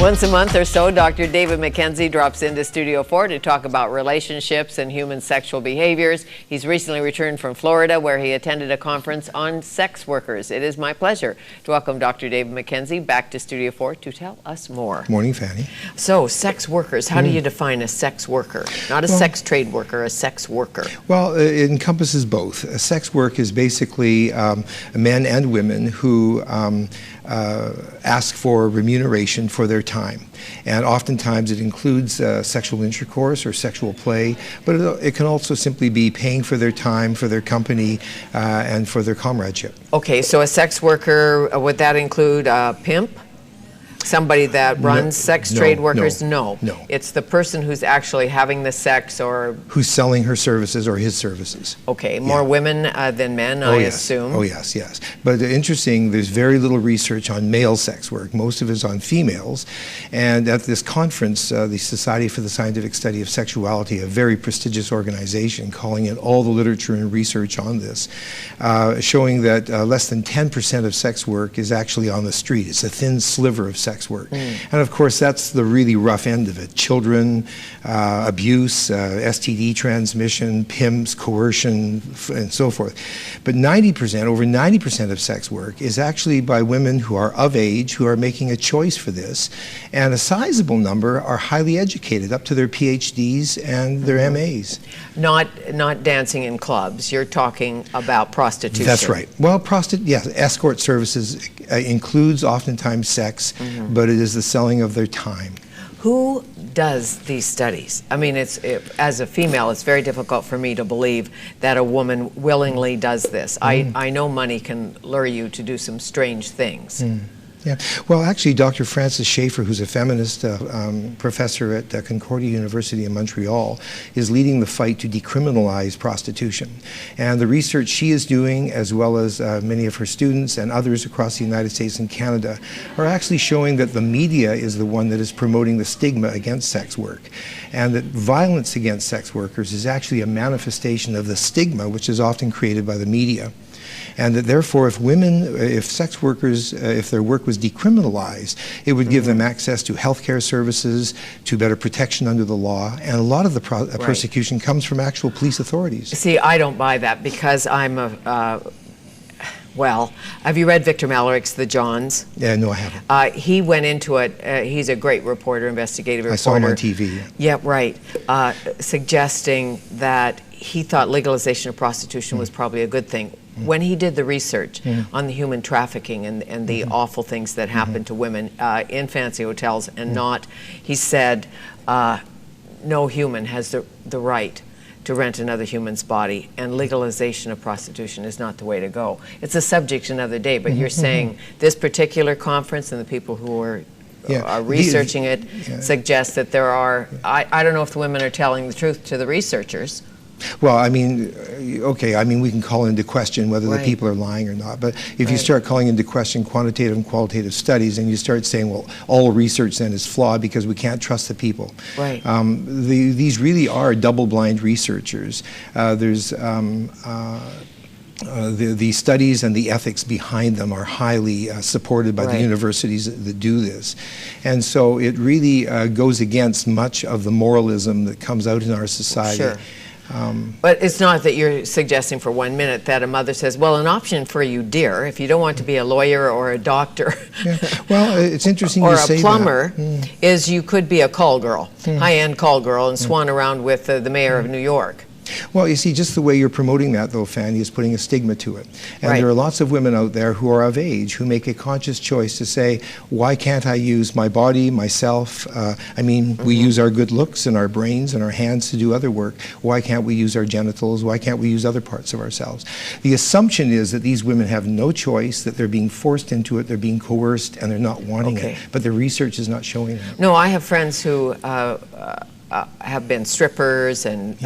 Once a month or so, Dr. David McKenzie drops into Studio 4 to talk about relationships and human sexual behaviors. He's recently returned from Florida, where he attended a conference on sex workers. It is my pleasure to welcome Dr. David McKenzie back to Studio 4 to tell us more. Morning, Fanny. So, sex workers, how do you define a sex worker? Not a sex trade worker, a sex worker. Well, it encompasses both. A sex work is basically men and women who ask for remuneration for their time. And oftentimes it includes sexual intercourse or sexual play, but it can also simply be paying for their time, for their company, and for their comradeship. Okay, so a sex worker, would that include a pimp? Somebody that runs sex trade workers? No. It's the person who's actually having the sex, or who's selling her services or his services. Okay, more women than men, I assume. Oh yes, yes. But interesting, there's very little research on male sex work. Most of it is on females. And at this conference, the Society for the Scientific Study of Sexuality, a very prestigious organization, calling in all the literature and research on this, showing that less than 10% of sex work is actually on the street. It's a thin sliver of sex work. And of course, that's the really rough end of it. Children, abuse, STD transmission, pimps, coercion, and so forth. But 90%, over 90% of sex work is actually by women who are of age, who are making a choice for this. And a sizable number are highly educated, up to their PhDs and their MAs. Not dancing in clubs. You're talking about prostitution. That's right. Well, yes, escort services includes oftentimes sex, but it is the selling of their time. Who does these studies? I mean, as a female, it's very difficult for me to believe that a woman willingly does this. I know money can lure you to do some strange things. Yeah. Well, actually, Dr. Frances Schaeffer, who's a feminist professor at Concordia University in Montreal, is leading the fight to decriminalize prostitution. And the research she is doing, as well as many of her students and others across the United States and Canada, are actually showing that the media is the one that is promoting the stigma against sex work. And that violence against sex workers is actually a manifestation of the stigma which is often created by the media. And that therefore, if sex workers, if their work was decriminalized, it would give them access to healthcare services, to better protection under the law, and a lot of the persecution comes from actual police authorities. See, I don't buy that, because I'm well, have you read Victor Malarich's The Johns? Yeah, no, I haven't. He went into it, he's a great reporter, investigative reporter. I saw him on TV. Yeah, right. Suggesting that he thought legalization of prostitution was probably a good thing. When he did the research on the human trafficking and the awful things that happen to women in fancy hotels and not, he said, no human has the right to rent another human's body, and legalization of prostitution is not the way to go. It's a subject another day, but you're saying this particular conference and the people who are researching it suggest that there are, I don't know if the women are telling the truth to the researchers. Well, I mean, okay, I mean, we can call into question whether the people are lying or not, but if you start calling into question quantitative and qualitative studies, and you start saying, well, all research then is flawed because we can't trust the people. Right. These really are double-blind researchers. There's the studies and the ethics behind them are highly supported by the universities that do this. And so it really goes against much of the moralism that comes out in our society. Sure. But it's not that you're suggesting for 1 minute that a mother says, well, an option for you, dear, if you don't want to be a lawyer or a doctor well, it's interesting or you say a plumber, is you could be a call girl, high-end call girl, and swan around with the mayor of New York. Well, you see, just the way you're promoting that, though, Fanny, is putting a stigma to it. And there are lots of women out there who are of age who make a conscious choice to say, why can't I use my body, myself? I mean, we use our good looks and our brains and our hands to do other work. Why can't we use our genitals? Why can't we use other parts of ourselves? The assumption is that these women have no choice, that they're being forced into it, they're being coerced, and they're not wanting it. But the research is not showing that. No, I have friends who have been strippers and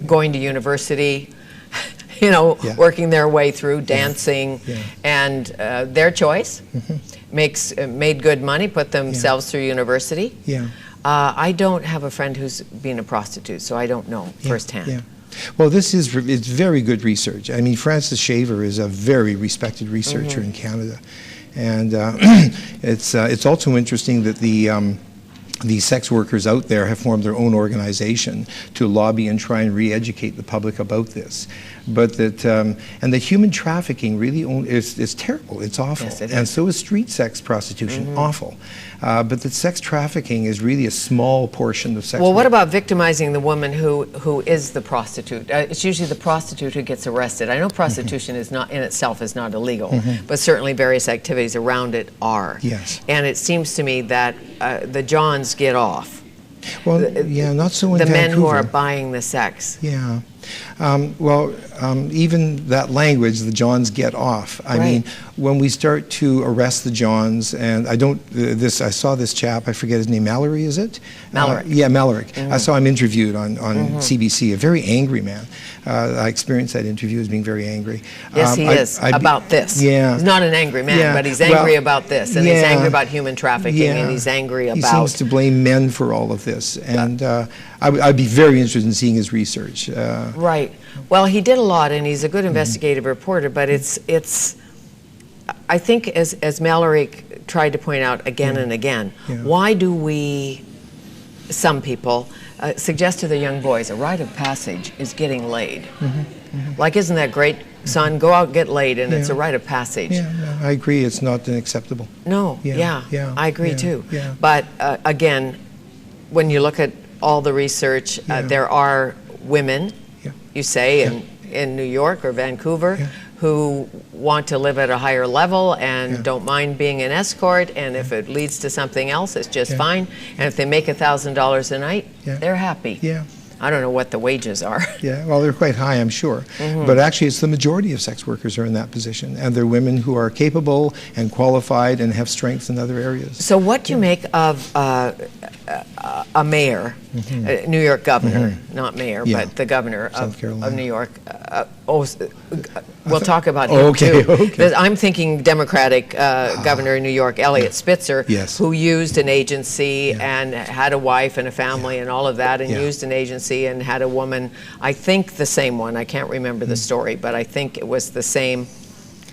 going to university, you know, working their way through, dancing, and their choice made good money, put themselves through university. I don't have a friend who's been a prostitute, so I don't know firsthand. Well, it's very good research. I mean, Frances Schaeffer is a very respected researcher in Canada. And it's also interesting that the sex workers out there have formed their own organization to lobby and try and re-educate the public about this. But that, and the human trafficking really is terrible, it's awful. Yes, it and is. so is street sex prostitution, awful. But that sex trafficking is really a small portion of sex Well, what work. about victimizing the woman who is the prostitute? It's usually the prostitute who gets arrested. I know prostitution is not in itself is not illegal, but certainly various activities around it are. Yes. And it seems to me that the Johns get off. Well, yeah, not so in The Vancouver. men who are buying the sex. Yeah. Even that language, the Johns get off. I Right. mean, when we start to arrest the Johns, and I saw this chap, I forget his name, Mallory, is it? Mallory. Yeah, Mallory. I saw him interviewed on CBC, a very angry man. I experienced that interview as being very angry. Yes, he is, about this. Yeah. He's not an angry man, Yeah, but he's angry well, about this, and he's yeah. angry about human trafficking, Yeah. and he's angry He about... seems to blame men for all of this, and I'd be very interested in seeing his research. Right. Well, he did a lot, and he's a good investigative reporter, but it's I think, as Mallory tried to point out again and again, why do we, some people, suggest to the young boys a rite of passage is getting laid? Like, isn't that great, son? Go out and get laid, and it's a rite of passage. Yeah, no, I agree. It's not acceptable. No, Yeah, I agree yeah, too. yeah. But again, when you look at all the research, there are women, you say, in New York or Vancouver, who want to live at a higher level and don't mind being an escort, and if it leads to something else, it's just fine. And if they make $1,000 a night, they're happy. Yeah. I don't know what the wages are. Yeah, well, they're quite high, I'm sure. But actually, it's the majority of sex workers are in that position, and they're women who are capable and qualified and have strengths in other areas. So what do you make of a mayor, New York governor, not mayor, but the governor South of Carolina. New York? We'll talk about him too. Okay. I'm thinking Democratic governor of New York, Eliot Spitzer, Yes. who used an agency and had a wife and a family and all of that, and Yeah. used an agency and had a woman, I think the same one, I can't remember the story, but I think it was the same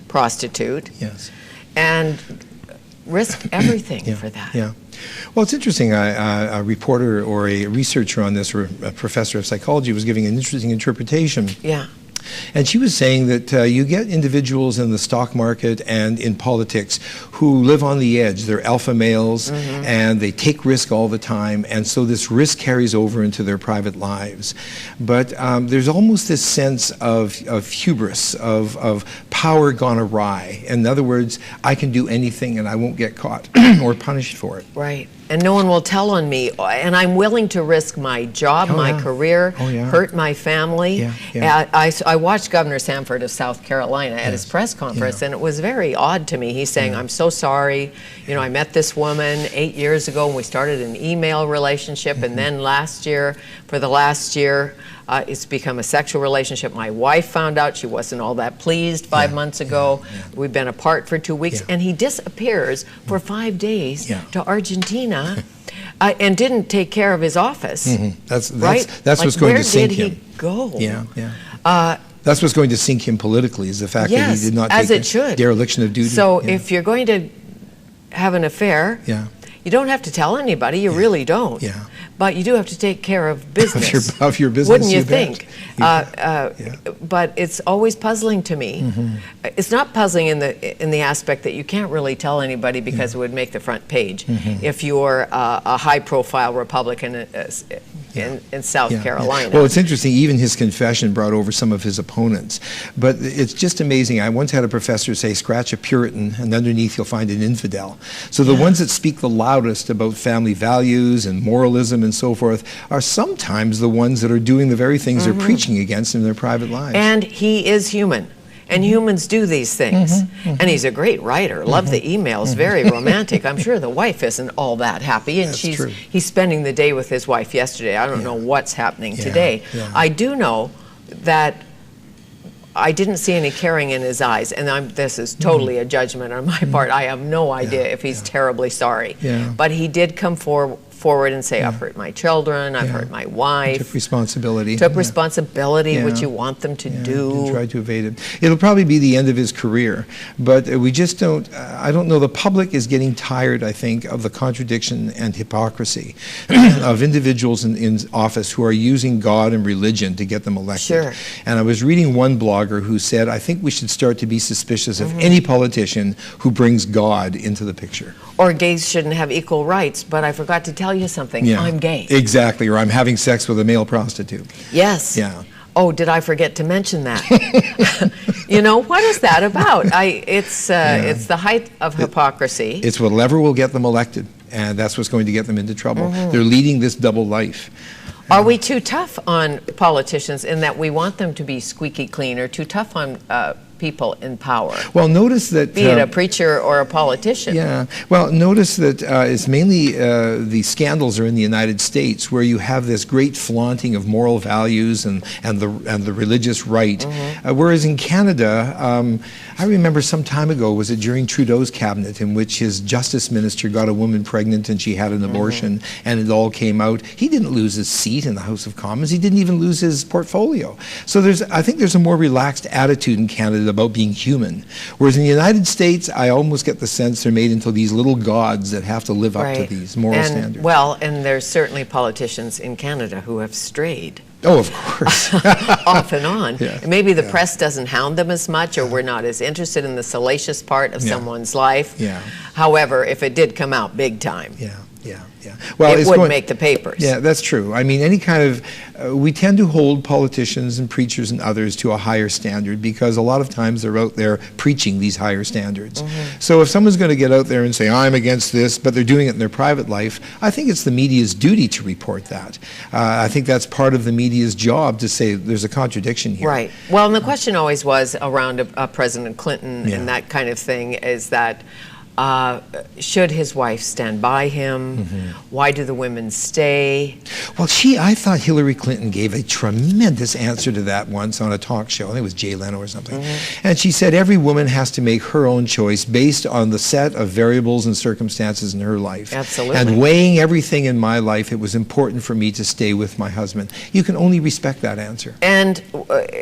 prostitute, Yes. and risked everything for that. Yeah. Well, it's interesting. A reporter or a researcher on this, or a professor of psychology, was giving an interesting interpretation. Yeah. And she was saying that you get individuals in the stock market and in politics who live on the edge. They're alpha males, and they take risk all the time, and so this risk carries over into their private lives. But there's almost this sense of hubris, of power gone awry. In other words, I can do anything and I won't get caught or punished for it. Right. And no one will tell on me, and I'm willing to risk my job, my career, hurt my family. I watched Governor Sanford of South Carolina at his press conference, and it was very odd to me. He's saying, I'm so sorry, you know, I met this woman 8 years ago, and we started an email relationship, and then for the last year, it's become a sexual relationship. My wife found out, she wasn't all that pleased 5 months ago. We've been apart for 2 weeks, and he disappears for 5 days to Argentina and didn't take care of his office. That's right? That's what's going to sink him. Where did he go? Yeah. That's what's going to sink him politically, is the fact that he did not take a dereliction of duty. So if you're going to have an affair, you don't have to tell anybody, you really don't. But you do have to take care of business. Of your business, wouldn't you you bet. think? But it's always puzzling to me. It's not puzzling in the aspect that you can't really tell anybody because it would make the front page if you're a high-profile Republican in South Carolina. Well, it's interesting, even his confession brought over some of his opponents. But it's just amazing. I once had a professor say, scratch a Puritan, and underneath you'll find an infidel. So the ones that speak the loudest about family values and moralism and so forth are sometimes the ones that are doing the very things they're preaching against in their private lives. And he is human. And humans do these things. And he's a great writer. Love the emails, very romantic. I'm sure the wife isn't all that happy. And he's spending the day with his wife yesterday. I don't know what's happening today. I do know that I didn't see any caring in his eyes. And this is totally a judgment on my part. I have no idea if he's terribly sorry. But he did come forward forward and say, I've hurt my children, I've hurt my wife. Took responsibility. Took responsibility, which you want them to do. And tried to evade it. It'll probably be the end of his career, but we just don't, I don't know, the public is getting tired, I think, of the contradiction and hypocrisy of individuals in office who are using God and religion to get them elected. Sure. And I was reading one blogger who said, I think we should start to be suspicious of any politician who brings God into the picture. Or gays shouldn't have equal rights, but I forgot to tell you something. I'm gay. Exactly, or I'm having sex with a male prostitute. Yes. Yeah. Oh, did I forget to mention that? You know, what is that about? It's the height of hypocrisy. It's whatever will get them elected, and that's what's going to get them into trouble. They're leading this double life. Are we too tough on politicians in that we want them to be squeaky clean, or too tough on people in power? Well, notice that... Be it a preacher or a politician. Yeah. Well, notice that it's mainly the scandals are in the United States, where you have this great flaunting of moral values and the religious right. Whereas in Canada, I remember some time ago, was it during Trudeau's cabinet, in which his justice minister got a woman pregnant and she had an abortion, and it all came out. He didn't lose his seat in the House of Commons. He didn't even lose his portfolio. So I think there's a more relaxed attitude in Canada about being human. Whereas in the United States, I almost get the sense they're made into these little gods that have to live up to these moral standards. Well, and there's certainly politicians in Canada who have strayed. Oh, of course. Off and on. Maybe the press doesn't hound them as much, or we're not as interested in the salacious part of someone's life. However, if it did come out big time, well, it would make the papers. Yeah, that's true. I mean, any kind of, we tend to hold politicians and preachers and others to a higher standard, because a lot of times they're out there preaching these higher standards. So if someone's going to get out there and say, I'm against this, but they're doing it in their private life, I think it's the media's duty to report that. I think that's part of the media's job, to say there's a contradiction here. Right. Well, and the question always was around President Clinton and that kind of thing, is that should his wife stand by him? Why do the women stay? Well, I thought Hillary Clinton gave a tremendous answer to that once on a talk show. I think it was Jay Leno or something. And she said every woman has to make her own choice based on the set of variables and circumstances in her life. Absolutely. And weighing everything in my life, it was important for me to stay with my husband. You can only respect that answer. And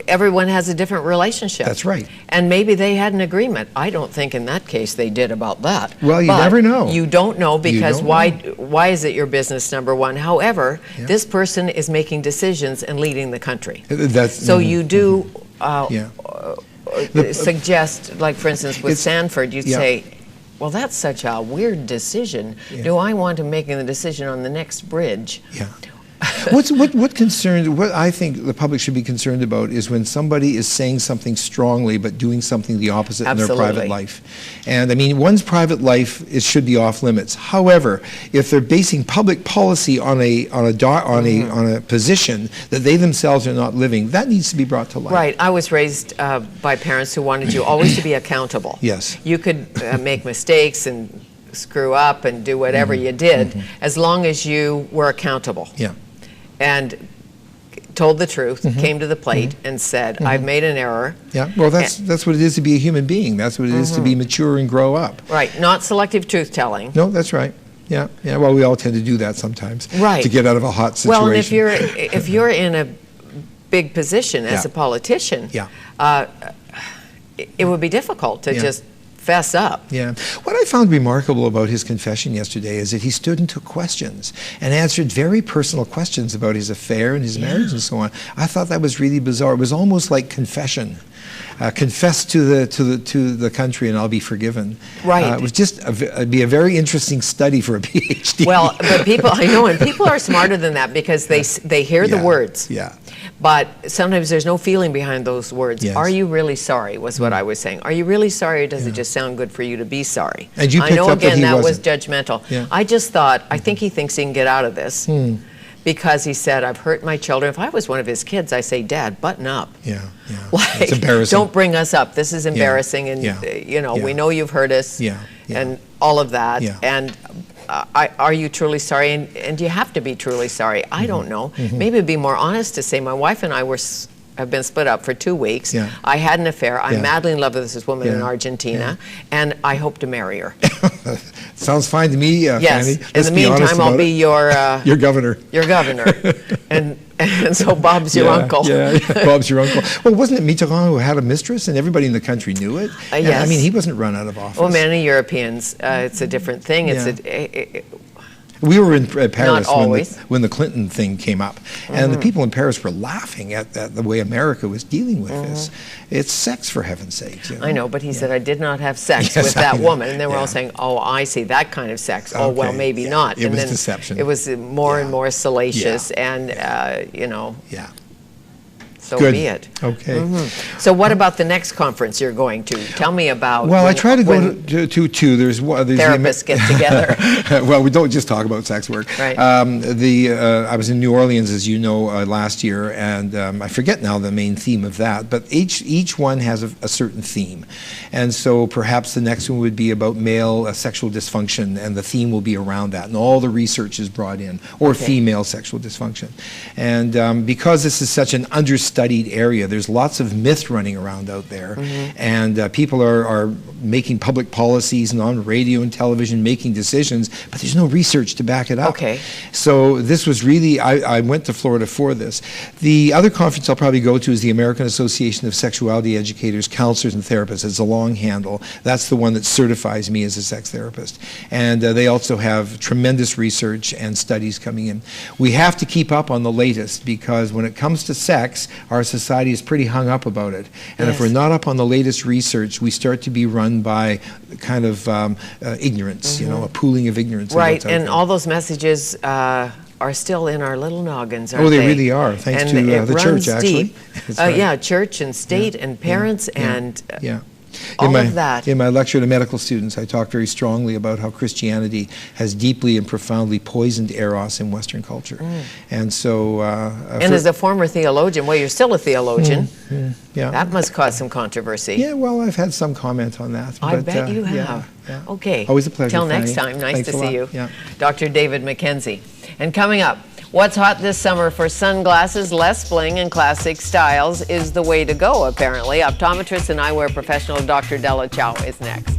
everyone has a different relationship. That's right. And maybe they had an agreement. I don't think in that case they did about that. Well, you never know. You don't know, because why is it your business, number one? However, this person is making decisions and leading the country. So you do suggest, like for instance with Sanford, you'd say, well, that's such a weird decision. Do I want to make the decision on the next bridge? What I think the public should be concerned about is when somebody is saying something strongly but doing something the opposite in their private life. And I mean, one's private life should be off limits. However, if they're basing public policy on a position that they themselves are not living, that needs to be brought to light. Right. I was raised by parents who wanted you always to be accountable. Yes. You could make mistakes and screw up and do whatever you did, as long as you were accountable. And told the truth, came to the plate and said, I've made an error. Well, that's what it is to be a human being. That's what it is to be mature and grow up. Right, not selective truth-telling. No, that's right. Well, we all tend to do that sometimes. Right. To get out of a hot situation. Well, and if you're in a big position as a politician, it would be difficult to just fess up. What I found remarkable about his confession yesterday is that he stood and took questions and answered very personal questions about his affair and his marriage and so on. I thought that was really bizarre. It was almost like confession. Confess to the country and I'll be forgiven. Right. It was just be a very interesting study for a PhD. Well, but people, I know, and people are smarter than that, because they hear the words. But sometimes there's no feeling behind those words. Are you really sorry, was what I was saying. Are you really sorry, or does it just sound good for you to be sorry? And you picked I know, up again, that was wasn't. judgmental. I just thought, I think he thinks he can get out of this. Because he said, I've hurt my children. If I was one of his kids, I say, Dad, button up. Like, it's embarrassing. Don't bring us up. This is embarrassing, and you know, we know you've hurt us, and all of that. And are you truly sorry? And do you have to be truly sorry? I don't know. Maybe it'd be more honest to say, my wife and I have been split up for 2 weeks. I had an affair. I'm madly in love with this woman in Argentina, and I hope to marry her. Sounds fine to me, Yes. Fanny. In Let's the be honest meantime, I'll about be it. Your governor. your governor. And so Bob's your uncle. Yeah, Bob's your uncle. Well, wasn't it Mitterrand who had a mistress and everybody in the country knew it? Yes. I mean, he wasn't run out of office. Well, many Europeans, it's a different thing. We were in Paris always. when the Clinton thing came up, and the people in Paris were laughing at the way America was dealing with this. It's sex, for heaven's sake. I know, but he said, I did not have sex with I that know. woman. And they were all saying, oh, I see, that kind of sex. Oh, well, Okay, maybe not. It and was then deception. It was more and more salacious, and, Yeah. so Good. be it. Okay. So what about the next conference you're going to? Tell me about Well, I try to go when to two. There's therapists get together. Well, we don't just talk about sex work. Right. I was in New Orleans, as you know, last year, and I forget now the main theme of that, but each one has a certain theme. And so perhaps the next one would be about male sexual dysfunction, and the theme will be around that, and all the research is brought in, or female sexual dysfunction. And because this is such an understudied area, there's lots of myth running around out there, and people are making public policies and on radio and television making decisions, but there's no research to back it up. Okay. So this was really, I went to Florida for this. The other conference I'll probably go to is the American Association of Sexuality Educators, Counselors, and Therapists. It's a long handle. That's the one that certifies me as a sex therapist. And they also have tremendous research and studies coming in. We have to keep up on the latest, because when it comes to sex, our society is pretty hung up about it. And if we're not up on the latest research, we start to be run by kind of ignorance, a pooling of ignorance. Right, and all those messages are still in our little noggins, aren't they? they? Really are, thanks and to the church, deep. actually. Right. Yeah, church and state and parents and all of that. In my lecture to medical students, I talk very strongly about how Christianity has deeply and profoundly poisoned eros in Western culture. And so... and as a former theologian, well, you're still a theologian. Yeah. That must cause some controversy. Yeah, well, I've had some comment on that. I bet you have. Yeah. Okay. Always a pleasure, Till next Fanny. time. Nice Thanks to a see lot. you. Yeah. Dr. David McKenzie. And coming up, what's hot this summer for sunglasses, less bling, and classic styles is the way to go, apparently. Optometrist and eyewear professional Dr. Della Chow is next.